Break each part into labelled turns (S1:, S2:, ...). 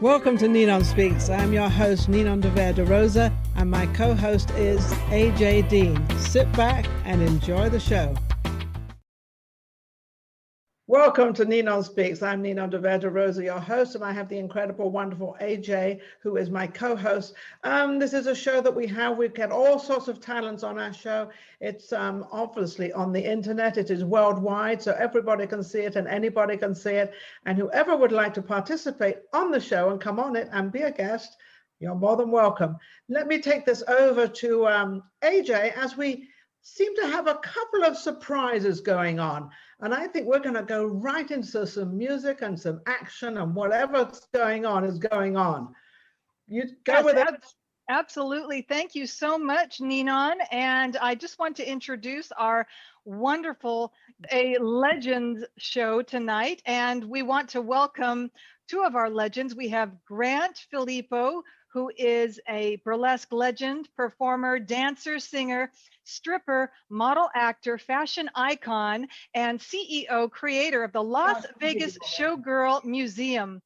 S1: Welcome to Ninon Speaks. I'm your host, Ninon de Rosa, and my co-host is AJ Dean. Sit back and enjoy the show. Welcome to Ninon Speaks. I'm Ninon de Rosa, your host, and I have the incredible, wonderful AJ, who is my co-host. This is a show that we get all sorts of talents on our show. It's obviously on the internet. It is worldwide, so everybody can see it and anybody can see it. And whoever would like to participate on the show and come on it and be a guest, you're more than welcome. Let me take this over to AJ as we seem to have a couple of surprises going on. And I think we're going to go right into some music and some action, and whatever's going on is going on. You go with it.
S2: Absolutely. Thank you so much, Ninon. And I just want to introduce our wonderful Legends show tonight. And we want to welcome two of our legends. We have Grant Phillipo, who is a burlesque legend, performer, dancer, singer, stripper, model, actor, fashion icon, and CEO, creator of the Las Vegas Showgirl Museum.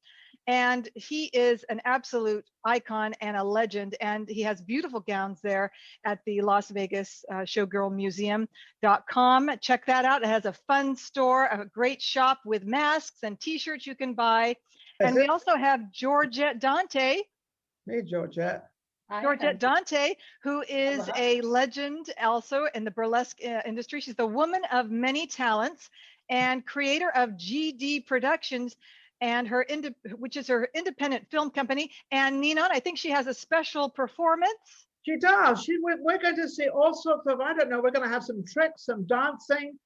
S2: And he is an absolute icon and a legend, and he has beautiful gowns there at the Las Vegas Showgirl Museum.com. Check that out. It has a fun store, a great shop with masks and t-shirts you can buy. And we also have Georgette Dante.
S1: Hey, Georgette.
S2: Georgette Dante, who is a legend also in the burlesque industry. She's the woman of many talents and creator of GD Productions, and which is her independent film company. And Ninon, I think she has a special performance.
S1: She does. We're going to see all sorts of, I don't know, we're going to have some tricks, some dancing,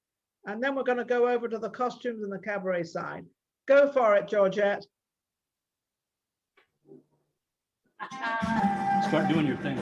S1: and then we're going to go over to the costumes and the cabaret side. Go for it, Georgette.
S3: Start doing your thing.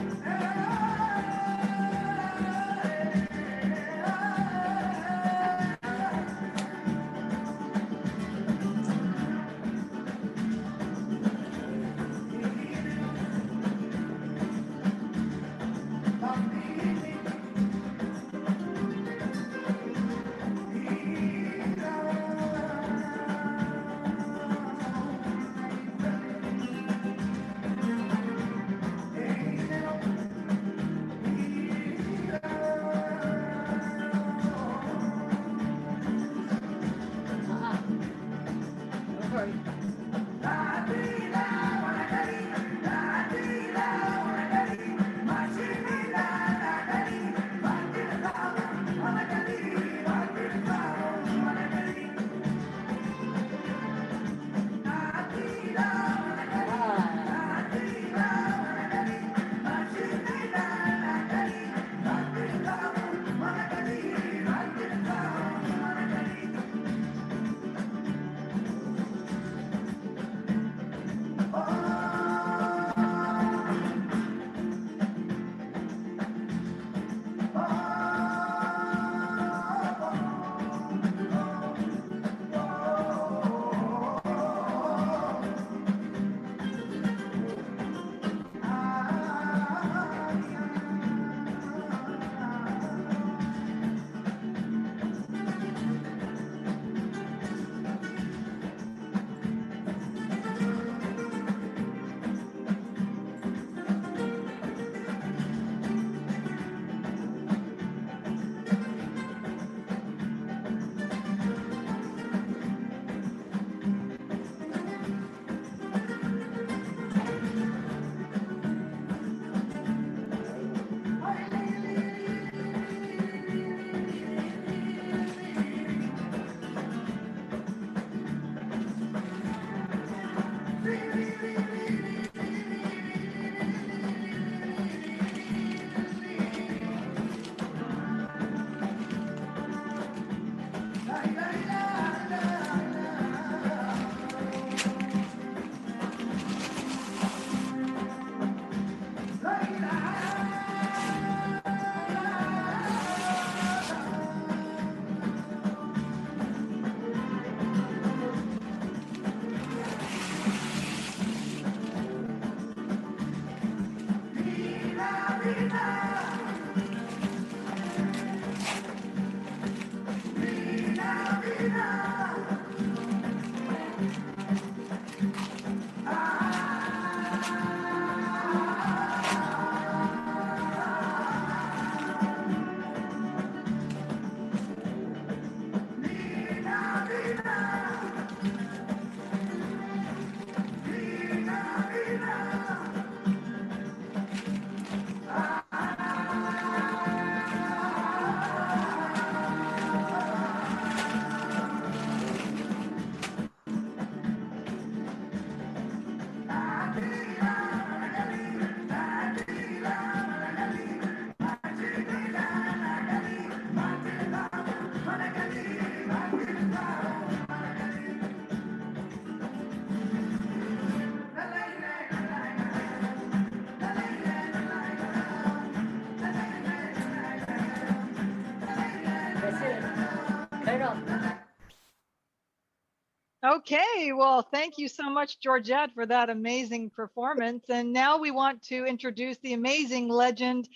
S2: Okay, well, thank you so much, Georgette, for that amazing performance. And now we want to introduce the amazing legend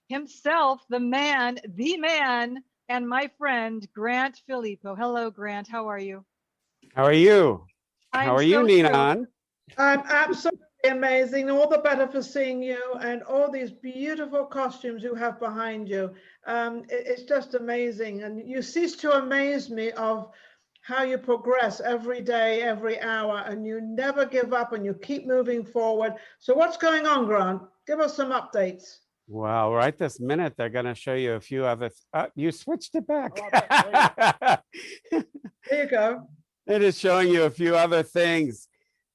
S2: himself, the man, and my friend, Grant Phillipo. Hello, Grant. How are you?
S3: How are you? How
S2: I'm
S3: are you,
S2: so thrilled.
S3: Ninon?
S1: I'm absolutely amazing. All the better for seeing you and all these beautiful costumes you have behind you. It's just amazing. And you cease to amaze me of how you progress every day, every hour, and you never give up and you keep moving forward. So what's going on, Grant? Give us some updates.
S3: Well, right this minute, they're going to show you a few other. You switched it back.
S1: There you go.
S3: It is showing you a few other things.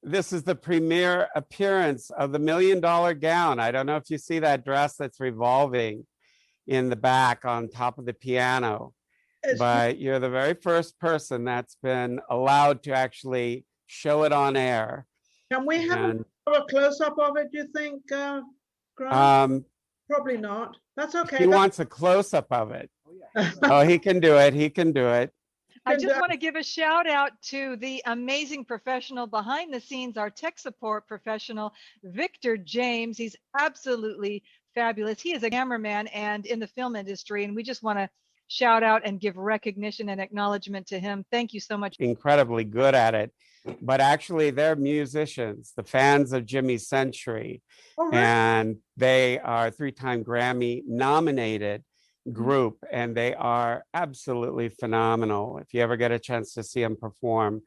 S3: This is the premiere appearance of the $1 Million Gown. I don't know if you see that dress that's revolving in the back on top of the piano, but you're the very first person that's been allowed to actually show it on air.
S1: Can we have a close-up of it, do you think, Grant? Probably not. That's okay.
S3: He wants a close-up of it. Oh, he can do it. He can do it.
S2: I just want to give a shout out to the amazing professional behind the scenes, our tech support professional, Victor James. He's absolutely fabulous. He is a cameraman and in the film industry, and we just want to shout out and give recognition and acknowledgement to him. Thank you so much.
S3: Incredibly good at it. But actually, they're musicians, the fans of Jimmy Century, and they are 3-time Grammy nominated group, and they are absolutely phenomenal. If you ever get a chance to see them perform,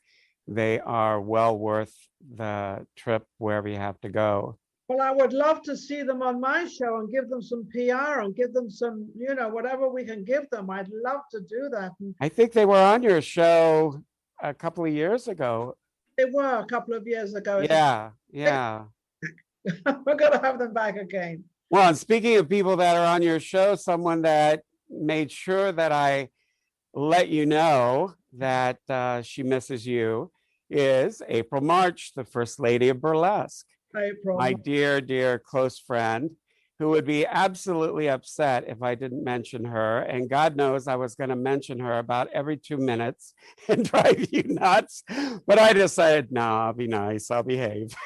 S3: they are well worth the trip wherever you have to go.
S1: Well, I would love to see them on my show and give them some PR and give them some, whatever we can give them. I'd love to do that.
S3: I think they were on your show a couple of years ago.
S1: They were a couple of years ago.
S3: Yeah.
S1: We're going to have them back again.
S3: Well, and speaking of people that are on your show, someone that made sure that I let you know that she misses you is April March, the First Lady of Burlesque.
S1: April.
S3: My dear, dear close friend, who would be absolutely upset if I didn't mention her. And God knows I was going to mention her about every 2 minutes and drive you nuts. But I decided, no, I'll be nice. I'll behave.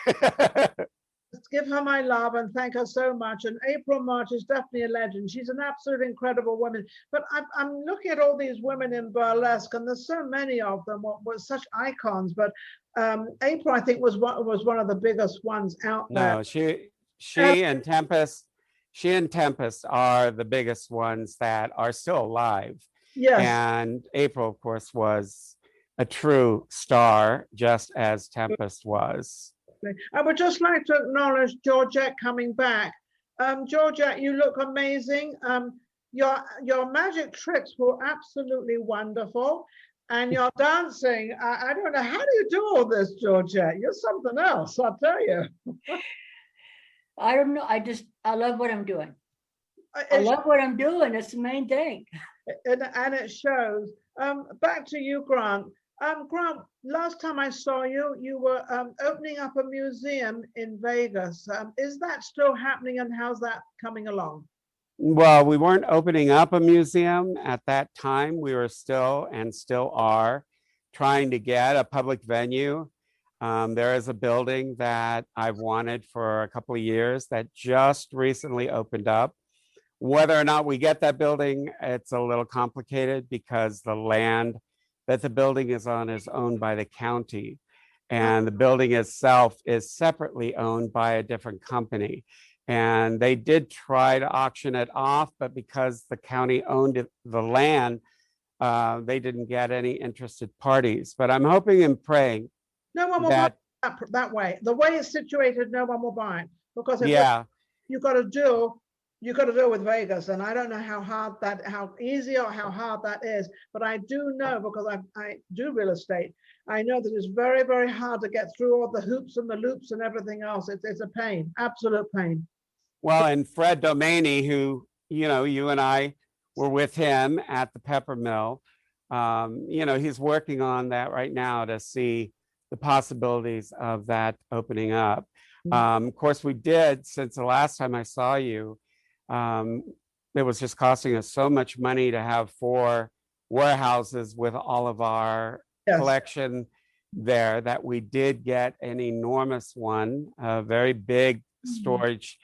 S1: Let's give her my love and thank her so much. And April March is definitely a legend. She's an absolute incredible woman. But I'm looking at all these women in burlesque, and there's so many of them were such icons. But April, I think, was one of the biggest ones out there.
S3: No, she and Tempest. She and Tempest are the biggest ones that are still alive.
S1: Yes.
S3: And April, of course, was a true star, just as Tempest was.
S1: I would just like to acknowledge Georgette coming back. Georgette, you look amazing. Your magic tricks were absolutely wonderful. And your dancing, I don't know, how do you do all this, Georgette? You're something else, I'll tell you.
S4: I don't know. I love what I'm doing. I love what I'm doing. It's the main thing.
S1: And it shows. Back to you, Grant. Grant, last time I saw you, you were opening up a museum in Vegas. Is that still happening, and how's that coming along?
S3: Well, we weren't opening up a museum at that time. We were still are trying to get a public venue. There is a building that I've wanted for a couple of years that just recently opened up. Whether or not we get that building, it's a little complicated because the land that the building is on is owned by the county, and the building itself is separately owned by a different company. And they did try to auction it off, but because the county owned the land, they didn't get any interested parties. But I'm hoping and praying
S1: no one will buy that way. The way it's situated, no one will buy it, because you've got to deal with Vegas, and I don't know how easy or how hard that is, but I do know, because I do real estate. I know that it's very, very hard to get through all the hoops and the loops and everything else. It's a pain, absolute pain.
S3: Well, and Fred Domaney, who, you and I were with him at the Pepper Mill, he's working on that right now to see the possibilities of that opening up. Of course, we did, since the last time I saw you, it was just costing us so much money to have 4 warehouses with all of our collection there that we did get an enormous one, a very big storage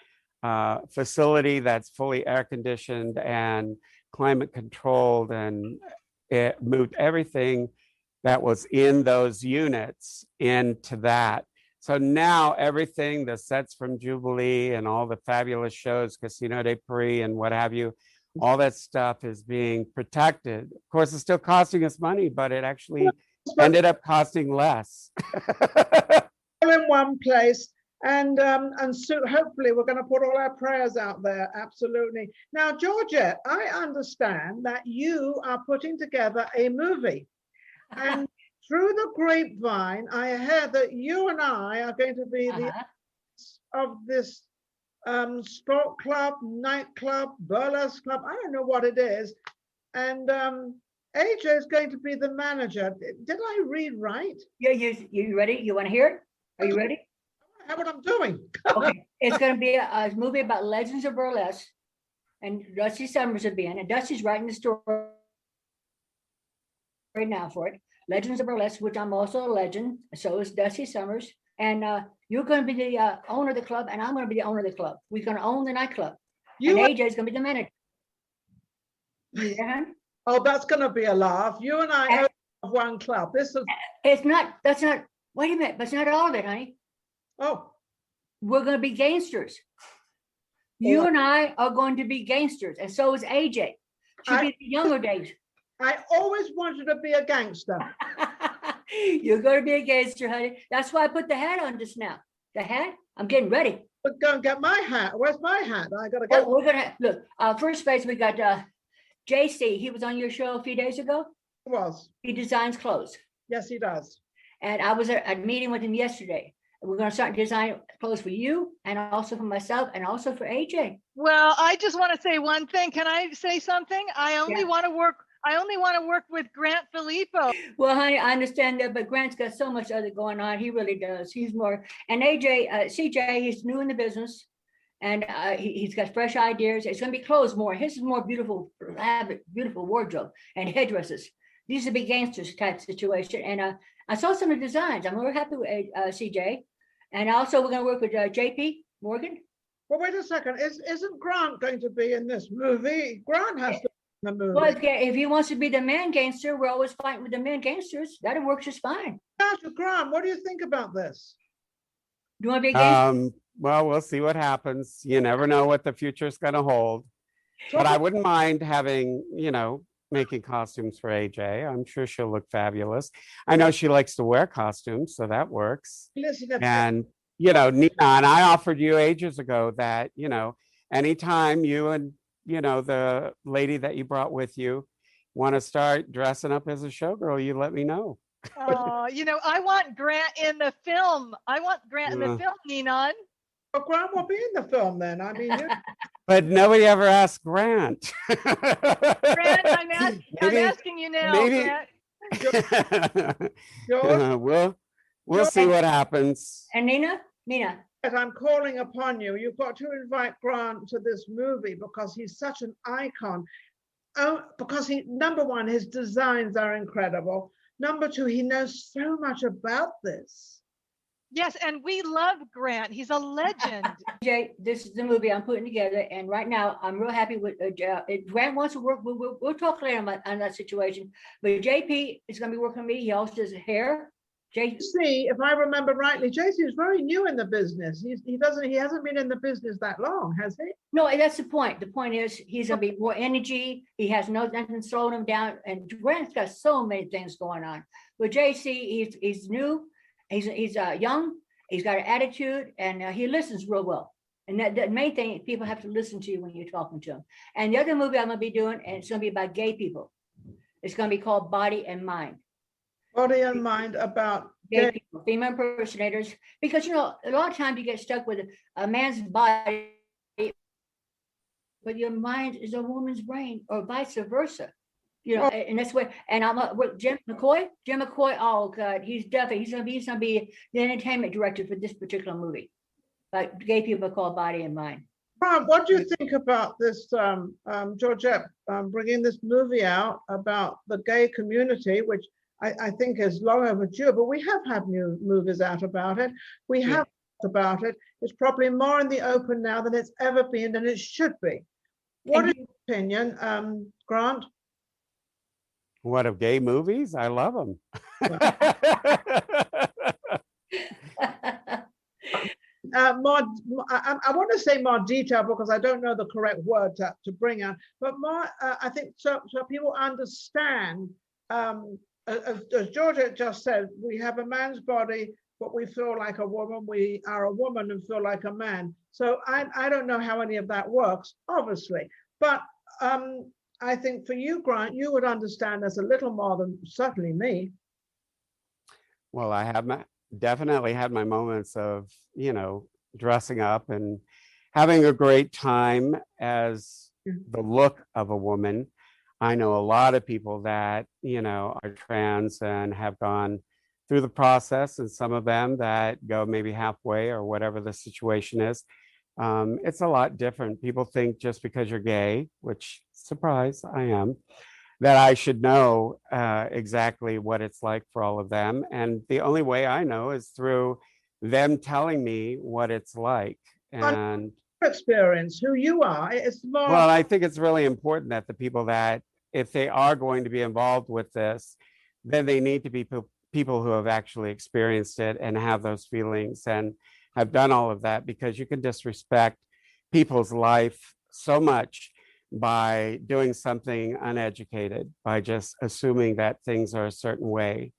S3: facility that's fully air conditioned and climate controlled, and it moved everything that was in those units into that. So now everything, the sets from Jubilee and all the fabulous shows, Casino de Paris and what have you, all that stuff is being protected. Of course, it's still costing us money, but it actually ended up costing less.
S1: In one place, and so hopefully we're going to put all our prayers out there. Absolutely. Now, Georgette, I understand that you are putting together a movie, and through the grapevine, I heard that you and I are going to be the of this sport club, nightclub, burlesque club. I don't know what it is, and AJ is going to be the manager. Did I read right?
S4: Yeah, you ready? You want to hear it? Are you ready?
S1: I know what I'm doing.
S4: Okay, it's going to be a movie about legends of burlesque, and Dusty Summers will be in it. Dusty's writing the story right now for it. Legends of Burlesque, which I'm also a legend. So is Dusty Summers. And you're going to be the owner of the club, and I'm going to be the owner of the club. We're going to own the nightclub. And AJ is going to be the manager. You there,
S1: Oh, that's going to be a laugh. You and I have one club. This is.
S4: It's not. That's not. Wait a minute. That's not all of it, honey.
S1: Oh.
S4: We're going to be gangsters. You and I are going to be gangsters, and so is AJ. She'll be the younger days.
S1: I always wanted to be a gangster.
S4: You're going to be a gangster, honey. That's why I put the hat on just now. The hat? I'm getting ready.
S1: But go and get my hat. Where's my hat? I got to get.
S4: Oh, we're going to look. First base, we got JC. He was on your show a few days ago.
S1: He was.
S4: He designs clothes.
S1: Yes, he does.
S4: And I was at a meeting with him yesterday. We're going to start designing clothes for you, and also for myself, and also for AJ.
S2: Well, I just want to say one thing. Can I say something? I only want to work with Grant Phillipo.
S4: Well, honey, I understand that, but Grant's got so much other going on. He really does. He's more, and AJ, CJ, he's new in the business, and he's got fresh ideas. It's going to be clothes more. His is more beautiful, beautiful wardrobe and headdresses. These are big gangsters type situation. And I saw some of the designs. I'm very happy with CJ. And also we're going to work with JP Morgan.
S1: Well, wait a second. Isn't Grant going to be in this movie? Grant has to be in the movie.
S4: Well, if he wants to be the man gangster, we're always fighting with the man gangsters. That works just fine.
S1: Grant, what do you think about this?
S4: Do you want to be a gangster?
S3: Well, we'll see what happens. You never know what the future is going to hold. But I wouldn't mind having, making costumes for AJ. I'm sure she'll look fabulous. I know she likes to wear costumes, so that works.
S1: Listen,
S3: and, Ninon, I offered you ages ago that, anytime you and, the lady that you brought with you want to start dressing up as a showgirl, you let me know.
S2: Oh, I want Grant in the film. Ninon.
S1: Well, Grant will be in the film then. I mean,
S3: but nobody ever asked Grant.
S2: Grant, I'm asking you now.
S3: Maybe. We'll see what happens.
S4: And Nina.
S1: As I'm calling upon you, you've got to invite Grant to this movie because he's such an icon. Because number one, his designs are incredible. Number two, he knows so much about this.
S2: Yes, and we love Grant. He's a legend.
S4: Jay, this is the movie I'm putting together, and right now I'm real happy with. If Grant wants to work, we'll talk later on that situation. But JP is going to be working with me. He also does hair.
S1: JC, if I remember rightly, JC is very new in the business. He hasn't been in the business that long, has he?
S4: No, that's the point. The point is he's going to be more energy. He has nothing slowing him down, and Grant's got so many things going on. But JC, he's new. He's young, he's got an attitude, and he listens real well. And the main thing, people have to listen to you when you're talking to them. And the other movie I'm going to be doing, and it's going to be about gay people. It's going to be called Body and Mind.
S1: Body and Mind about
S4: gay people, female impersonators. Because, a lot of times you get stuck with a man's body, but your mind is a woman's brain, or vice versa. And that's what, and I'm with Jim McCoy. Oh God, he's going to be the entertainment director for this particular movie. Like gay people called Body and Mind.
S1: What do you think about this, Georgette, bringing this movie out about the gay community, which I think is long overdue, but we have had new movies out about it. We have talked about it. It's probably more in the open now than it's ever been, and it should be. What is your opinion, Grant?
S3: What, of gay movies? I love them.
S1: I want to say more detail because I don't know the correct word to bring out, but more, I think so people understand, as Georgia just said, we have a man's body, but we feel like a woman. We are a woman and feel like a man. So I don't know how any of that works, obviously, but I think for you, Grant, you would understand this a little more than certainly me.
S3: Well, I have definitely had my moments of, dressing up and having a great time as the look of a woman. I know a lot of people that, are trans and have gone through the process, and some of them that go maybe halfway or whatever the situation is. It's a lot different. People think just because you're gay, which, surprise, I am, that I should know exactly what it's like for all of them. And the only way I know is through them telling me what it's like. And
S1: experience who you are. It's more.
S3: Well, I think it's really important that the people that, if they are going to be involved with this, then they need to be people who have actually experienced it and have those feelings and have done all of that, because you can disrespect people's life so much by doing something uneducated, by just assuming that things are a certain way.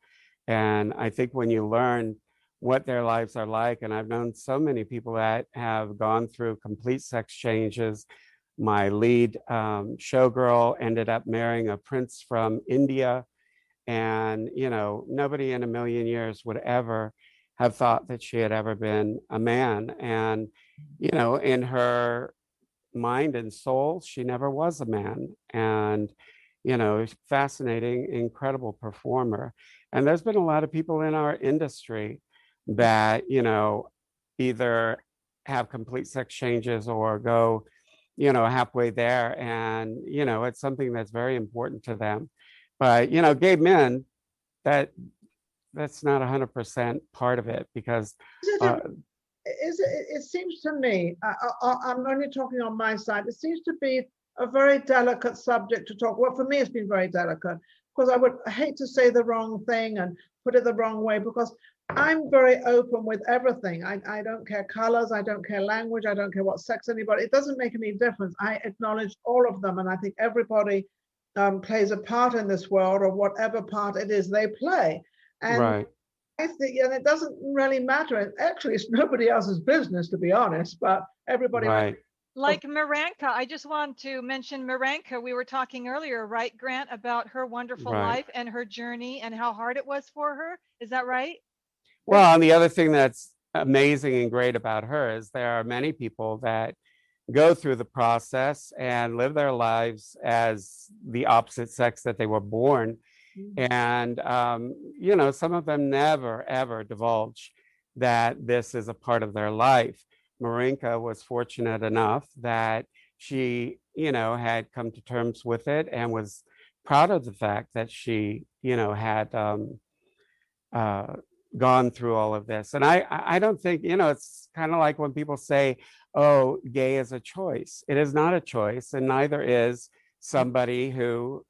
S3: And I think when you learn what their lives are like, and I've known so many people that have gone through complete sex changes. My lead showgirl ended up marrying a prince from India, and nobody in a million years would ever have thought that she had ever been a man. And in her mind and soul, she never was a man. And fascinating, incredible performer. And there's been a lot of people in our industry that either have complete sex changes or go halfway there, and it's something that's very important to them. But gay men, that's not 100% part of it, because
S1: it seems to me, I'm only talking on my side, it seems to be a very delicate subject to talk. Well, for me, it's been very delicate, because I would hate to say the wrong thing and put it the wrong way, because I'm very open with everything. I don't care colors, I don't care language, I don't care what sex anybody, it doesn't make any difference. I acknowledge all of them, and I think everybody plays a part in this world, or whatever part it is they play. And
S3: right.
S1: I think, and it doesn't really matter. Actually, it's nobody else's business, to be honest, but everybody.
S3: Right.
S2: Like Miranka, I just want to mention Miranka. We were talking earlier, right, Grant, about her wonderful life and her journey and how hard it was for her. Is that right?
S3: Well, and the other thing that's amazing and great about her is there are many people that go through the process and live their lives as the opposite sex that they were born. And, some of them never, ever divulge that this is a part of their life. Marinka was fortunate enough that she, had come to terms with it and was proud of the fact that she, had gone through all of this. And I don't think, it's kind of like when people say, oh, gay is a choice. It is not a choice, and neither is somebody who,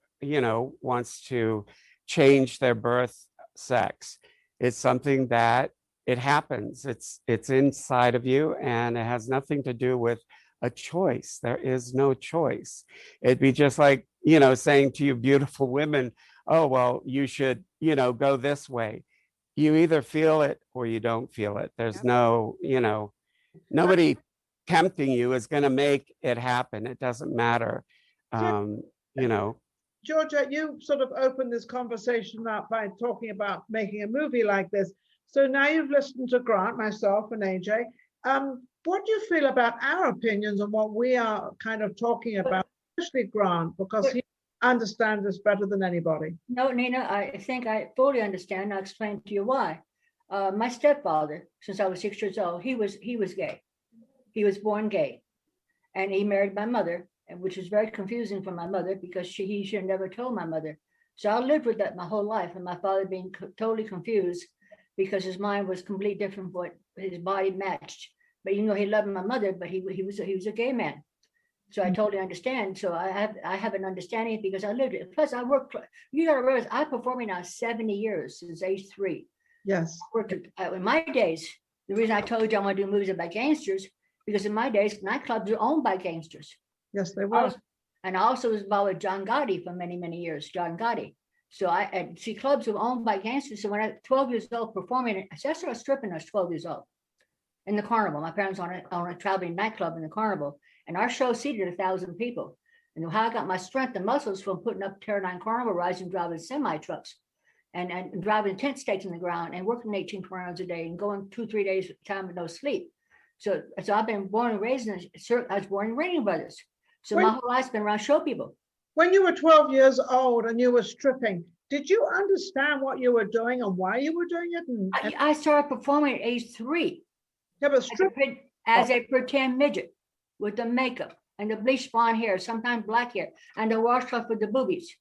S3: wants to change their birth sex. It's something that it happens. It's inside of you, and it has nothing to do with a choice. There is no choice. It'd be just like, saying to you beautiful women, oh, well, you should, go this way. You either feel it or you don't feel it. There's no, nobody tempting you is going to make it happen. It doesn't matter.
S1: Georgia, you sort of opened this conversation up by talking about making a movie like this. So now you've listened to Grant, myself, and AJ. What do you feel about our opinions on what we are kind of talking about, especially Grant, because he understands this better than anybody?
S4: No, Nina, I think I fully understand. I'll explain to you why. My stepfather, since I was 6 years old, he was gay. He was born gay, and he married my mother, which was very confusing for my mother, because he should have never told my mother So I lived with that my whole life, and my father being totally confused because his mind was completely different from what his body matched. But you know, he loved my mother, but he was a gay man. So I totally understand. So I have an understanding because I lived it. Plus, I worked. You got to realize I'm performing now 70 years since age 3.
S1: Yes.
S4: I worked in my days. The reason I told you I want to do movies about gangsters because in my days nightclubs were owned by gangsters.
S1: Yes, they were.
S4: And I also was involved with John Gotti for many, many years. John Gotti. So I see clubs were owned by gangsters. So when I was 12 years old performing, I started stripping. I was 12 years old in the carnival. My parents on a traveling nightclub in the carnival. And our show seated 1,000 people. And how I got my strength and muscles from putting up Terradine carnival rides and driving semi trucks and driving tent stakes in the ground and working 18, 20 hours a day and going 2-3 days at a time with no sleep. So I've been born and raised I was born in Rainy Brothers. So my whole life's been around show people.
S1: When you were 12 years old and you were stripping, did you understand what you were doing and why you were doing it?
S4: I started performing at age 3.
S1: Yeah, but
S4: as a pretend midget with the makeup and the bleached blonde hair, sometimes black hair, and the washcloth with the boobies.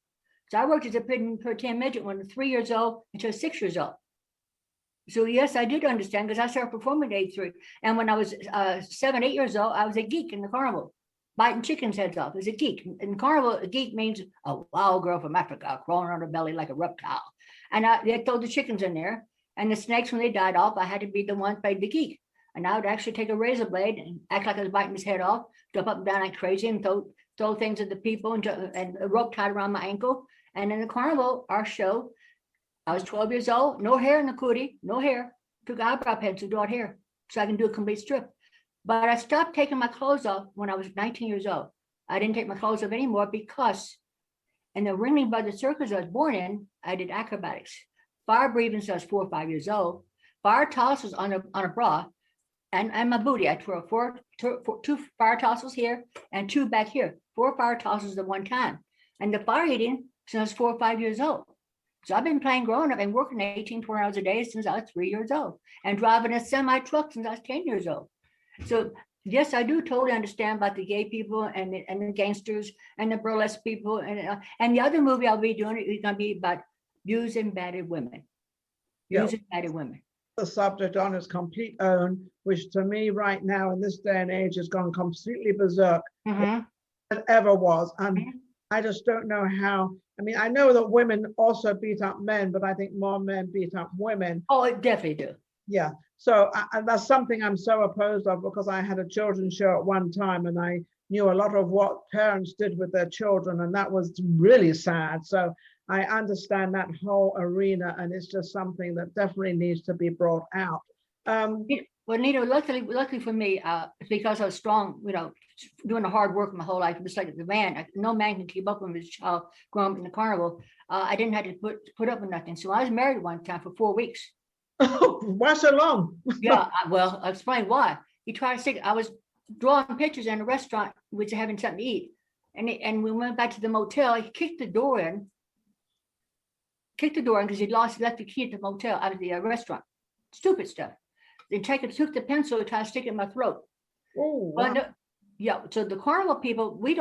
S4: So I worked as a pretend midget when I was 3 years old until 6 years old. So yes, I did understand because I started performing at age 3. And when I was 7, 8 years old, I was a geek in the carnival, biting chickens' heads off. I was a geek. In carnival, a geek means a wild girl from Africa crawling on her belly like a reptile. And they throw the chickens in there, and the snakes, when they died off, I had to be the one played the geek. And I would actually take a razor blade and act like I was biting his head off, jump up and down like crazy and throw things at the people and a rope tied around my ankle. And in the carnival, our show, I was 12 years old, no hair in the cootie, no hair, took eyebrow pencil, draw hair so I can do a complete strip. But I stopped taking my clothes off when I was 19 years old. I didn't take my clothes off anymore because in the Ringling Brothers circus I was born in, I did acrobatics, fire breathing since I was 4 or 5 years old, fire tosses on a bra, and my booty. I twirl 2 fire tossers here and 2 back here, 4 fire tossers at one time. And the fire eating since I was 4 or 5 years old. So I've been playing growing up and working 18, 20 hours a day since I was 3 years old and driving a semi truck since I was 10 years old. So yes, I do totally understand about the gay people and the gangsters and the burlesque people. And the other movie I'll be doing is going to be about abused and battered women. Abused and battered women.
S1: The subject on its complete own, which to me right now in this day and age has gone completely berserk than it ever was. And I just don't know how. I mean, I know that women also beat up men, but I think more men beat up women.
S4: Oh, it definitely do.
S1: Yeah. So that's something I'm so opposed of because I had a children's show at one time and I knew a lot of what parents did with their children, and that was really sad. So I understand that whole arena, and it's just something that definitely needs to be brought out.
S4: Well, Nina, luckily for me, it's because I was strong, doing the hard work my whole life, just like the man. No man can keep up with his child growing up in the carnival. I didn't have to put up with nothing. So I was married one time for 4 weeks.
S1: Oh, why so long?
S4: Yeah, well, I'll explain why. He tried to stick. I was drawing pictures in a restaurant, which are having something to eat, and we went back to the motel. He kicked the door in because he left the key at the motel out of the restaurant. Stupid stuff. They took the pencil and tried to stick it in my throat.
S1: Oh, wow.
S4: Yeah. So the carnival people, you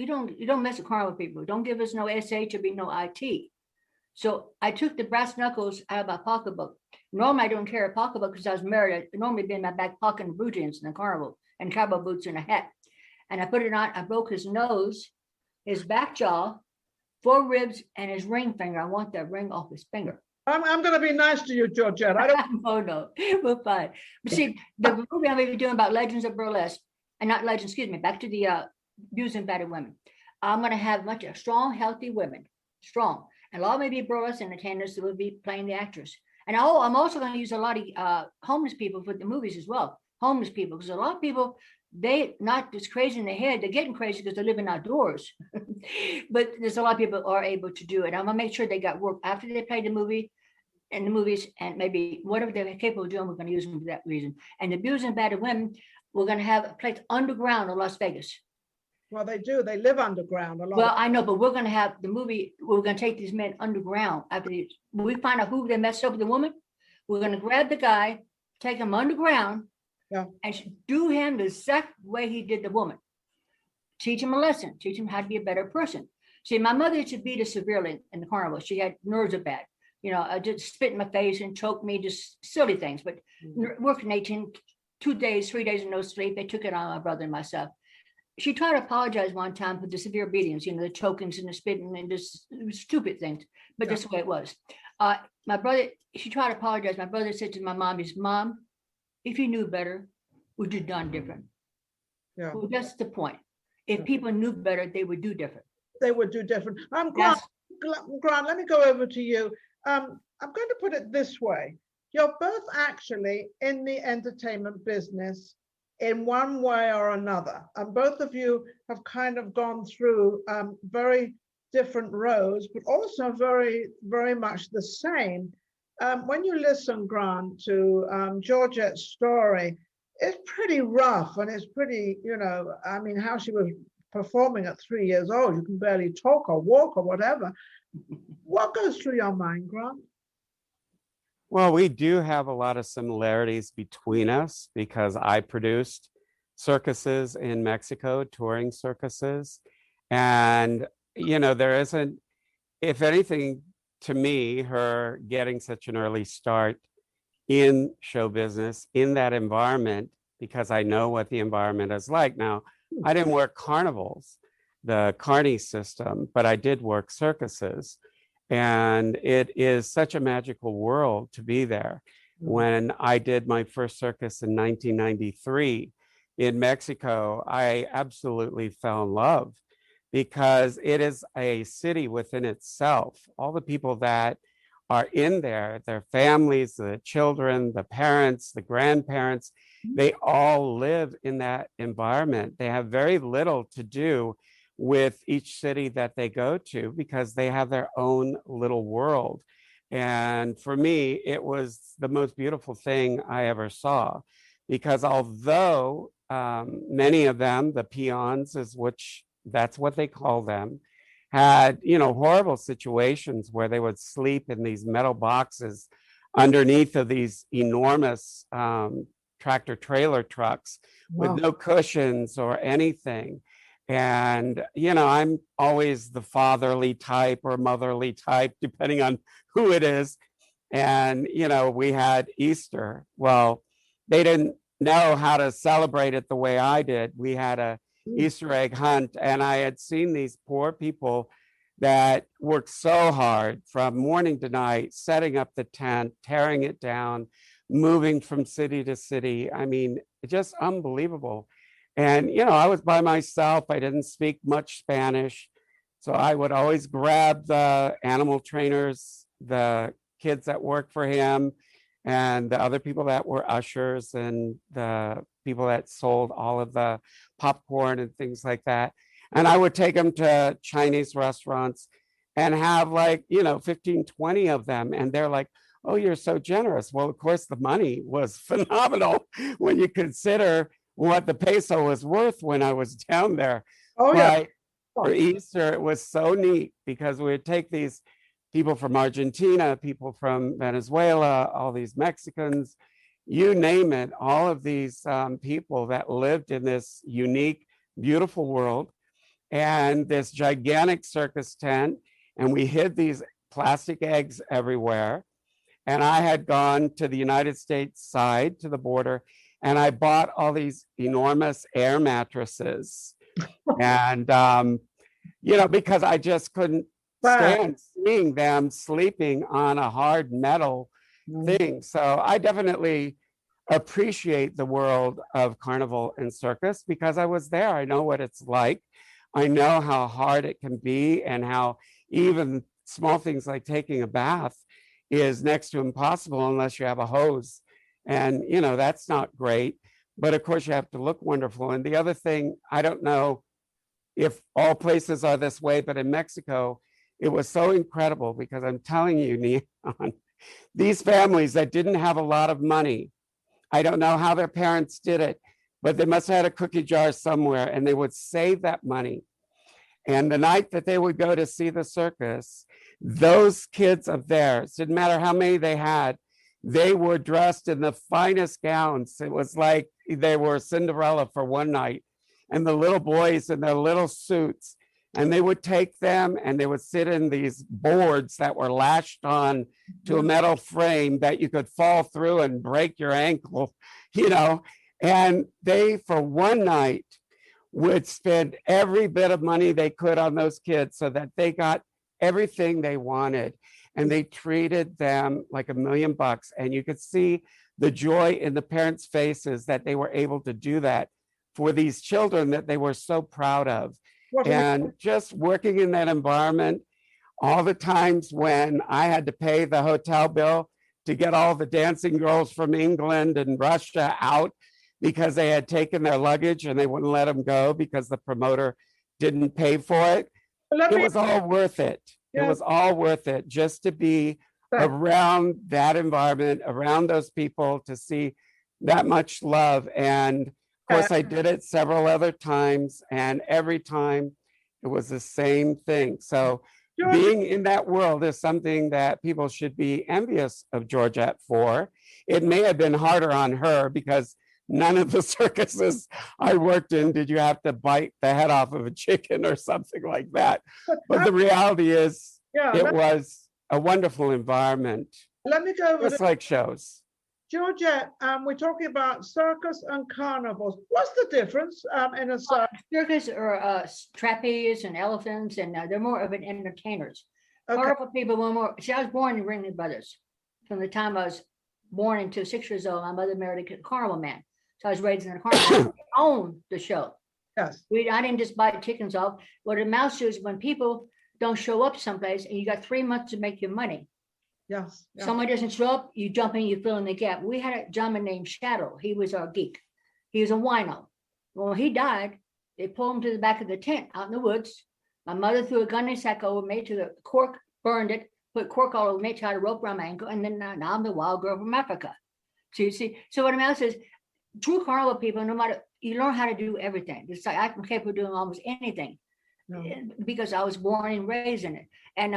S4: don't mess with carnival people. Don't give us no SH or be no IT. So I took the brass knuckles out of my pocketbook. Normally I don't carry a pocketbook because I was married. I normally be in my back pocket and blue jeans in the carnival and cowboy boots and a hat. And I put it on. I broke his nose, his back jaw, 4 ribs, and his ring finger. I want that ring off his finger.
S1: I'm going to be nice to you, Georgette. I don't.
S4: Oh no, we're fine. But see, the movie I'm going to be doing about legends of burlesque, and not legends. Excuse me. Back to the abused and battered women. I'm going to have a bunch of strong, healthy women, strong, and a lot maybe burlesque entertainers that will be playing the actors. And I'm also going to use a lot of homeless people for the movies as well. Homeless people, because a lot of people, they not just crazy in the head, they're getting crazy because they're living outdoors. But there's a lot of people are able to do it. I'm gonna make sure they got work after they play the movie and the movies, and maybe whatever they're capable of doing, we're gonna use them for that reason. And the abused and battered women, we're gonna have a place underground in Las Vegas.
S1: Well, they do. They live underground a lot.
S4: Well, I know, but we're gonna have the movie. We're gonna take these men underground after we find out who they messed up with the woman. We're gonna grab the guy, take him underground, and do him the exact way he did the woman. Teach him a lesson. Teach him how to be a better person. See, my mother used to beat us severely in the carnival. She had nerves of bad. Just spit in my face and choke me, just silly things. But working 2 days, 3 days, and no sleep. They took it on my brother and myself. She tried to apologize one time for the severe beatings, the chokings and the spitting and just stupid things, but that's the way it was. My brother, she tried to apologize. My brother said to my mom, Mom, if you knew better, would you done different?
S1: Yeah.
S4: Well, that's the point. If people knew better, they would do different.
S1: They would do different. Grant, let me go over to you. I'm going to put it this way. You're both actually in the entertainment business in one way or another. And both of you have kind of gone through very different roads, but also very, very much the same. When you listen, Grant, to Georgette's story, it's pretty rough and it's pretty, how she was performing at 3 years old. You can barely talk or walk or whatever. What goes through your mind, Grant?
S3: Well, we do have a lot of similarities between us because I produced circuses in Mexico, touring circuses. And, there isn't, if anything, to me, her getting such an early start in show business, in that environment, because I know what the environment is like. Now, I didn't work carnivals, the carny system, but I did work circuses. And it is such a magical world to be there. When I did my first circus in 1993 in Mexico, I absolutely fell in love because it is a city within itself. All the people that are in there, their families, the children, the parents, the grandparents, they all live in that environment. They have very little to do with each city that they go to because they have their own little world. And for me, it was the most beautiful thing I ever saw, because although many of them, the peons that's what they call them, had, horrible situations where they would sleep in these metal boxes underneath of these enormous tractor trailer trucks with no cushions or anything. And, I'm always the fatherly type or motherly type, depending on who it is. And, we had Easter. Well, they didn't know how to celebrate it the way I did. We had a Easter egg hunt, and I had seen these poor people that worked so hard from morning to night, setting up the tent, tearing it down, moving from city to city. I mean, just unbelievable. And, I was by myself. I didn't speak much Spanish. So I would always grab the animal trainers, the kids that worked for him, and the other people that were ushers and the people that sold all of the popcorn and things like that. And I would take them to Chinese restaurants and have 15, 20 of them. And they're like, oh, you're so generous. Well, of course, the money was phenomenal when you consider what the peso was worth when I was down there.
S1: Oh, yeah.
S3: But for Easter, it was so neat because we would take these people from Argentina, people from Venezuela, all these Mexicans, you name it, all of these people that lived in this unique, beautiful world and this gigantic circus tent. And we hid these plastic eggs everywhere. And I had gone to the United States side, to the border, and I bought all these enormous air mattresses. And, because I just couldn't stand seeing them sleeping on a hard metal thing. So I definitely appreciate the world of carnival and circus because I was there. I know what it's like. I know how hard it can be and how even small things like taking a bath is next to impossible unless you have a hose. And, that's not great. But of course, you have to look wonderful. And the other thing, I don't know if all places are this way, but in Mexico, it was so incredible because I'm telling you, Ninon, these families that didn't have a lot of money, I don't know how their parents did it, but they must have had a cookie jar somewhere and they would save that money. And the night that they would go to see the circus, those kids of theirs, didn't matter how many they had, they were dressed in the finest gowns. It was like they were Cinderella for one night. And the little boys in their little suits, And they would take them and they would sit in these boards that were lashed on to a metal frame that you could fall through and break your ankle, you know. And they, for one night, would spend every bit of money they could on those kids so that they got everything they wanted. And they treated them like $1 million. And you could see the joy in the parents' faces that they were able to do that for these children that they were so proud of. And just working in that environment, all the times when I had to pay the hotel bill to get all the dancing girls from England and Russia out because they had taken their luggage and they wouldn't let them go because the promoter didn't pay for it. It was all worth it. It was all worth it just to be around that environment, around those people, to see that much love. And of course, I did it several other times, and every time it was the same thing. So being in that world is something that people should be envious of Georgette for. It may have been harder on her because none of the circuses I worked in did you have to bite the head off of a chicken or something like that. But the reality is, it was a wonderful environment.
S1: Let me go over
S3: just like shows.
S1: Georgette, we're talking about circus and carnivals. What's the difference in a circus?
S4: Circus are trapeze and elephants, and they're more of an entertainers. Carnival people were more. See, I was born in Ringling Brothers. From the time I was born until 6 years old, my mother married a carnival man. So I was raised in a carnival. I owned the show.
S1: Yes.
S4: I didn't just buy the chickens off. What it amounts to is when people don't show up someplace and you got 3 months to make your money.
S1: Yes.
S4: Someone doesn't show up, you jump in, you fill in the gap. We had a gentleman named Shadow. He was our geek. He was a wino. When he died, they pulled him to the back of the tent out in the woods. My mother threw a gunny sack over me to the cork, burned it, put cork all over me, tied a rope around my ankle, and then now I'm the wild girl from Africa. So you see, so what I'm asking is, true carnival people, no matter, you learn how to do everything. It's like I'm capable of doing almost anything because I was born and raised in it. And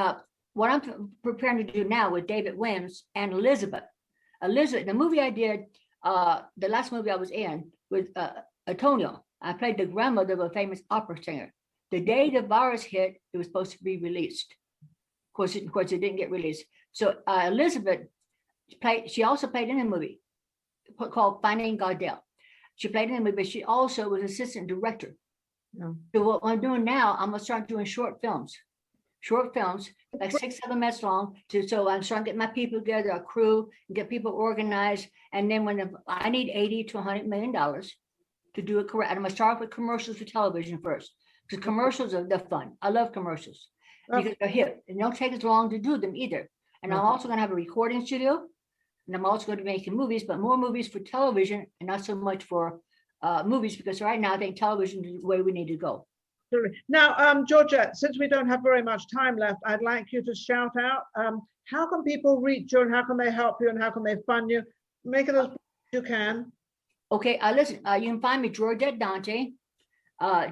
S4: what I'm preparing to do now with David Wims and Elizabeth, the movie I did, the last movie I was in with Antonio, I played the grandmother of a famous opera singer. The day the virus hit, it was supposed to be released. Of course, it didn't get released. So Elizabeth she also played in a movie called Finding Godell. She played in the movie, but she also was assistant director. So what I'm doing now, I'm gonna start doing short films, like 6-7 minutes long. So I'm starting to get my people together, a crew, and get people organized. And then I need $80 to $100 million to do it correct. I'm gonna start with commercials for television first, because commercials they're fun. I love commercials because they're hip. It don't take as long to do them either. And I'm also gonna have a recording studio, and I'm also going to be making movies, but more movies for television and not so much for movies, because right now I think television is the way we need to go.
S1: Now, Georgette, since we don't have very much time left, I'd like you to shout out, how can people reach you and how can they help you and how can they fund you? Make it as you can.
S4: Okay, listen, you can find me Georgetter Dante,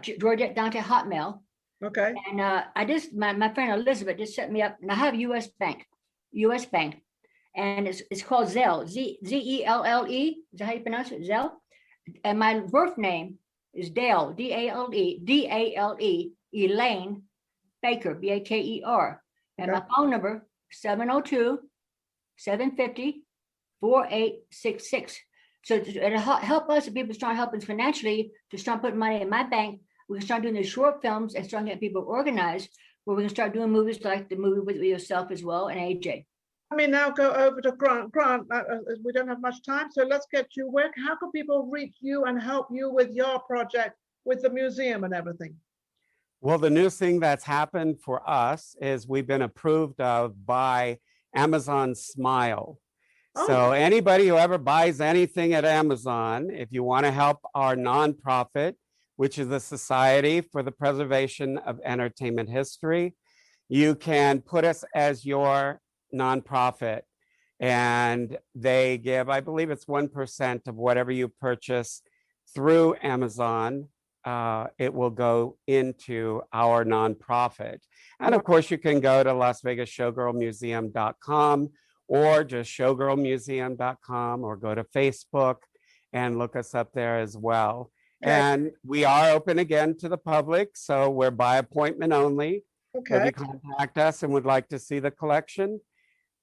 S4: Georgette Dante Hotmail.
S1: Okay.
S4: And my friend Elizabeth just set me up, and I have US Bank, and it's called Zelle, Z-E-L-L-E. Is that how you pronounce it? Zelle. And my birth name is Dale, D-A-L-E, Elaine Baker, B-A-K-E-R. And my phone number, 702-750-4866. So it'll help us, if people start helping us financially, to start putting money in my bank. We can start doing these short films and start getting people organized, where we can start doing movies like the movie with yourself as well, and AJ.
S1: Let me now go over to Grant. Grant, we don't have much time, so let's get you. How can people reach you and help you with your project, with the museum and everything?
S3: Well, the newest thing that's happened for us is we've been approved of by Amazon Smile. So anybody who ever buys anything at Amazon, if you want to help our nonprofit, which is the Society for the Preservation of Entertainment History, you can put us as your nonprofit, and they give, I believe it's 1% of whatever you purchase through Amazon. It will go into our nonprofit. And of course, you can go to Las Vegas Showgirl Museum.com or just showgirlmuseum.com, or go to Facebook and look us up there as well.
S1: Okay.
S3: And we are open again to the public, so we're by appointment only. So if
S1: Okay.
S3: you contact us and would like to see the collection,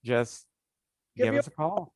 S3: just give
S1: you-
S3: us a call.